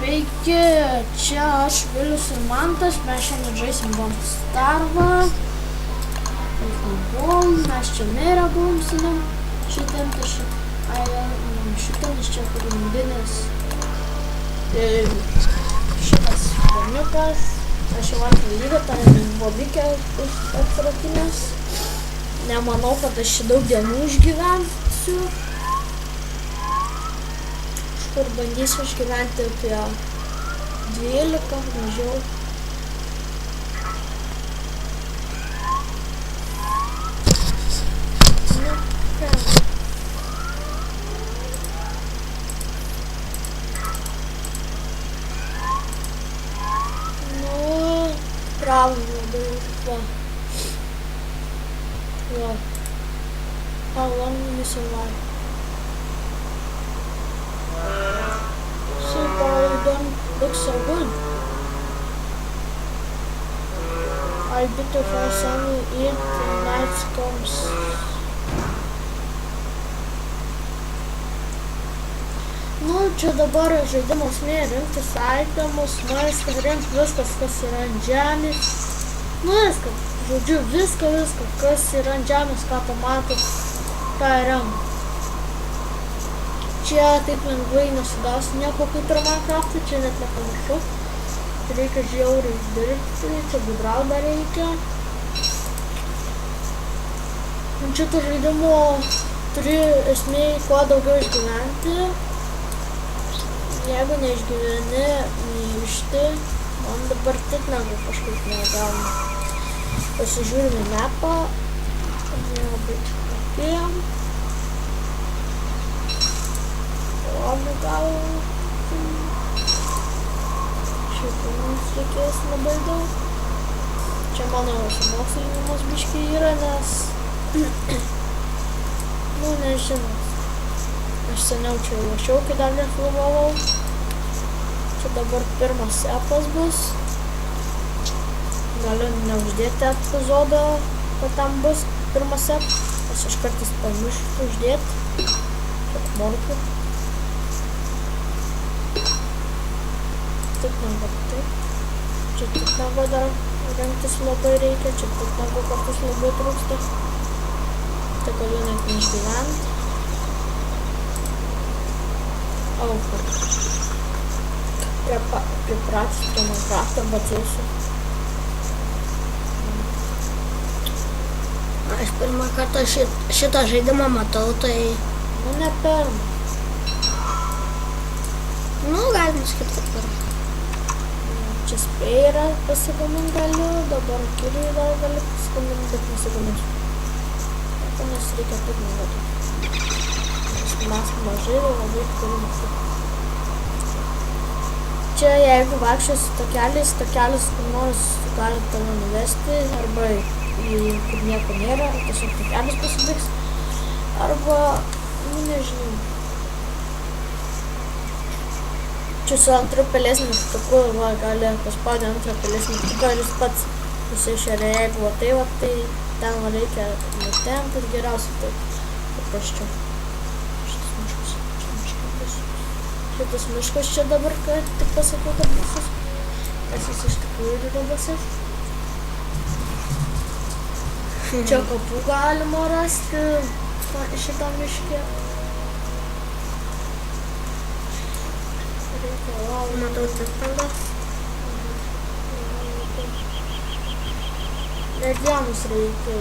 Sveiki, čia aš Vilius ir Mantas, mes šiandien žaisim Bombstarvą. Mes čia merę buvom sinom šitiem, šitas čia pagrindinis šitas berniukas. Aš jau antrą lygą, tai bobikė atsirakinęs. Nemanau, kad aš čia daug dienų išgyvensiu. Kur bandysiu išgyventi apie 12, mažiau. Правильно, да, вот. How long will you survive? So far you don't look so good. I bet if I suddenly eat the night comes. Nu, čia dabar žaidimo esmė rinktis itemus, maistą, rinkti viskas, kas yra ant žemės. Nu, viskas, žodžiu, viskas, kas yra ant žemės, ką pamatot, tą renku. Čia taip lengvai nesugausi nieko kaip ir Minecraft'ui, čia net nepanašu. Reikia žiauriai dirbti, čia gudraut dar reikia. Šito žaidimo turi esmėj kuo daugiau išgyventi. Jeigu neišgyveni, neįšti, man dabar tik negu kažkaip negauna. Pasižiūrime mapą, nelabai atėjom. Ладно, gal šitą mums reikės labai daug. Čia mano mokslinimas biškai yra, nes nu, nežinau. Aš seniau čia ruošiau, kai dar nefilmavau. Čia dabar pirmas epas bus. Galiu neuždėti epizodą, kad tam bus pirmas epas. Aš kartais pamirštu uždėti. Kaip morkiu. Taip negu taip. Čia taip negu dar rengtis labai reikia, čia taip negu kartais labai trūksta. Tai galiu net neišgyventi. Auka. Pripratęs prie Minecraft'o batsėsiu. Aš pirmą kartą šitą žaidimą matau, tai... Nu, ne pirmą. Nu, galima sakyti, kad pirmą. Čia spėja pasigamint galiu, dabar kiriui dar galiu pasigamint, bet nesigaminsiu. Nes reikia taip naudoti. Mes mažai labai turime. Čia jeigu vaikščiosi takelis kur nors gali tave nuvesti, arba kur nieko nėra, tiesiog takelis pasibaigs, arba, nu nežinau. Čia su antru pelėsniu mygtuku gali paspaudė antrą pelėsnių mygtuką ir jis pats nusišeria, jeigu tai ten reikia nutemti ir geriausiai taip paprasčiau. Šitas miškas čia dabar, kad tik pasakiau, kad basus. Nes jis iš tikrųjų yra basus. Čia kapų galima rasti šitą miškę. Matau tada. Medienos reikia.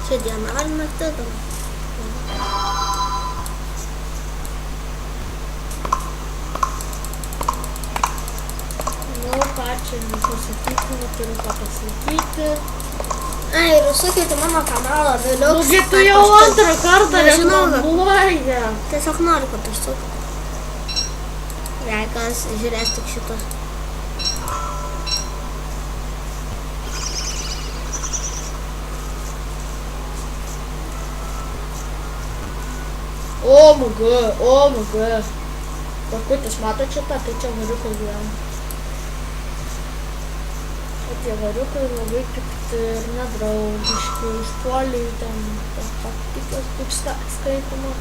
Čia diena ar naktis dabar? Nu, ką čia nepasakyti, neturiu ką pasakyti. Ai, ir užsukite mano kanalą vėliau. Nugi tu jau antrą kartą reklamuoji. Tiesiog noriu, kad užsukite. Jei kas žiūrės tik šitą. O my god. Pakutis, matot šitą, tai čia variukai gyvena. O tie variukai labai pikti ir nedraugiški, užpuoliai ten, tikras tik skaitoma.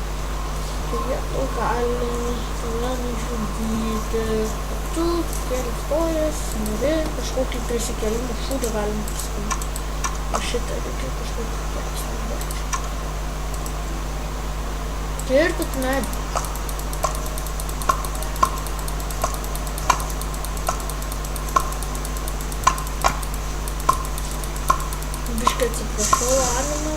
jie gali tave nužudyti. Tu keli stojas, nori kažkokį prisikėlimų šūdą galima pasakyti. O šitą reikia kažkokį geresnį daryti. Ir tu medį. Biškai atsiprašau, Anina.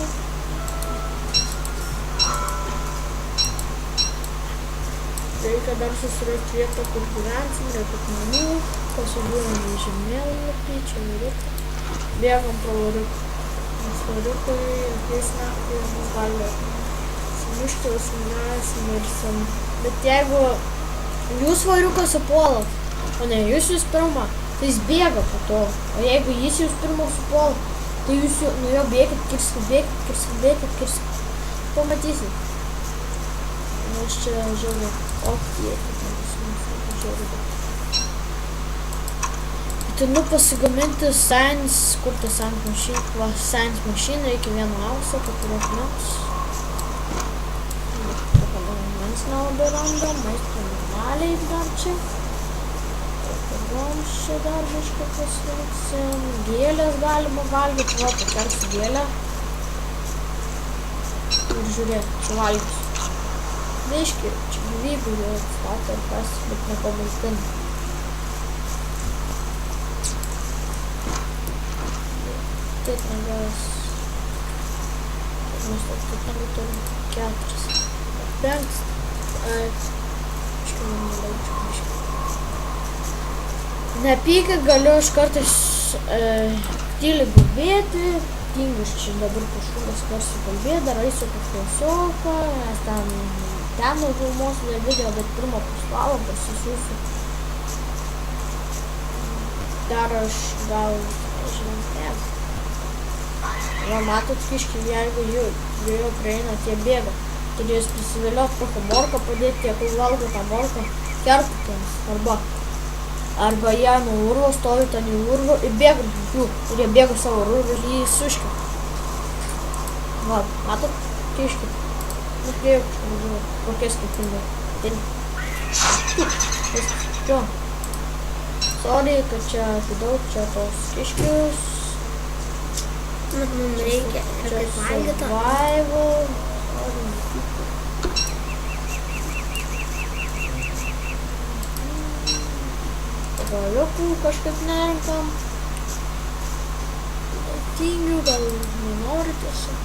Reikia dar susirasti vietą, kur gyvensim, reikia namų, pasižiūrėjom į žemėlapį, čia varikų. Bėgam pro varikų. Nes varikai ateis naktį ir mus gali sumušti, mes mirsim. Bet jeigu jūs variukas supuolat, o ne jūs pirma, tai jis bėga po to. O jeigu jis jūs pirma supuolat, tai jūs nuo jo bėgit, kirskit. Pamatysit. Aš čia žiūriu, tai nu pasigaminti science, kur ta science machine, va science machine, reikia vieno aukso, 4 akmens. Mens nelabai randam, maisto normaliai dar čia. Tada čia dar biškai pasiliksim, gėlės galima valgyti, va pakersiu gėlę. Ir žiūrėk, čia valgysiu. Biški, čia gyvybių jau atstatė ir kas, bet nepamaitina. Taip negas. Mes taip turim 4. 5. Biškai nenulaučiu biškai. Nepykit, galiu iš kartais tyliai burbėti. Tingius čia dabar kažkokios karsiu kalbėti, dar eisiu paklausioką, nes ten nufilmuosiu video, bet pirmą pusvalą pasisiųsiu. Dar aš gal, nežinau, va, matot, kiški, jeigu jau prieina, tie bėga. Turi jūs prisivėliot kokią morką padėti, tie, kur valgo tą morką, kerputėms, arba jie nuo urvo stovi ten į urvo ir bėga jų, ir jie bėga savo urvą ir jį suškia. Va, matot, kiški. Nukrėjau kažką, kokie skirtingai. Čia. Sorry, kad čia daug čia tos kiškius. Mums reikia ir kaip valgyta. Survival. Galiukų kažkaip nerinkam. Tingiu, gal nenori tiesiog.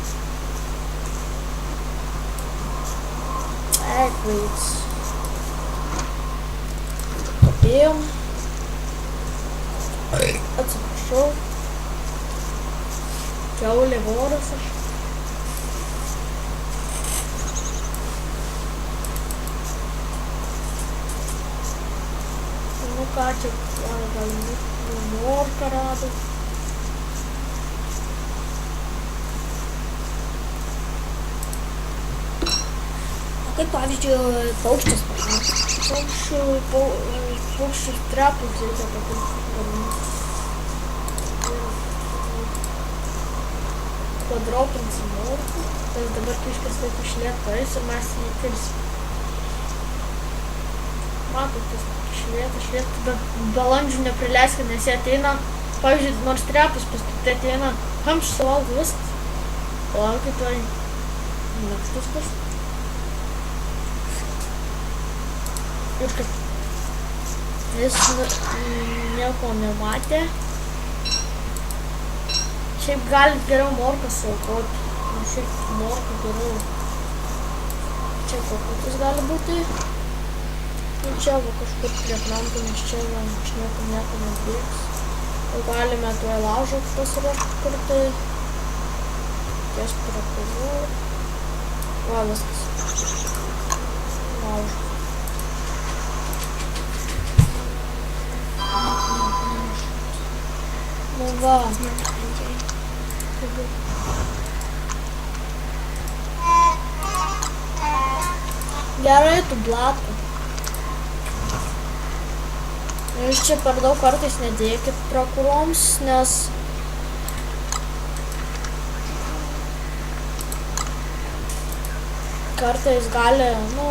Eggs. Papėjom. Atsiprašau. Kiaulė voras aš. Nu ką čia, gal morką rado. Kaip pavyzdžiui, paukštis pažinti. Paukščių trepus reikia padaryti. Padropinsim morką. Tai dabar kiškis taip išlieka ir mes jį kirsim. Matot, tas išlieka, tada balandžių neprileiskit, nes jie ateina, pavyzdžiui, nors trepus paskirti ateina, kamščių suvalgo viskas. Palaukit, tai naktis pas. Ir kad jis nieko nematė. Šiaip galit geriau morką suaukoti. Šiaip morką geriau. Čia kokutis gali būti. Ir čia va kažkur prie kranto, nes čia va iš nieko nebėgs. Ir galime tuoj laužą pasiruošti kartu. Ties prie kurių. Va viskas. Laužas. Nu va. Gerai, tu blatą. Jūs čia per daug kartais nedėkit prokuroms, nes kartais gali, nu,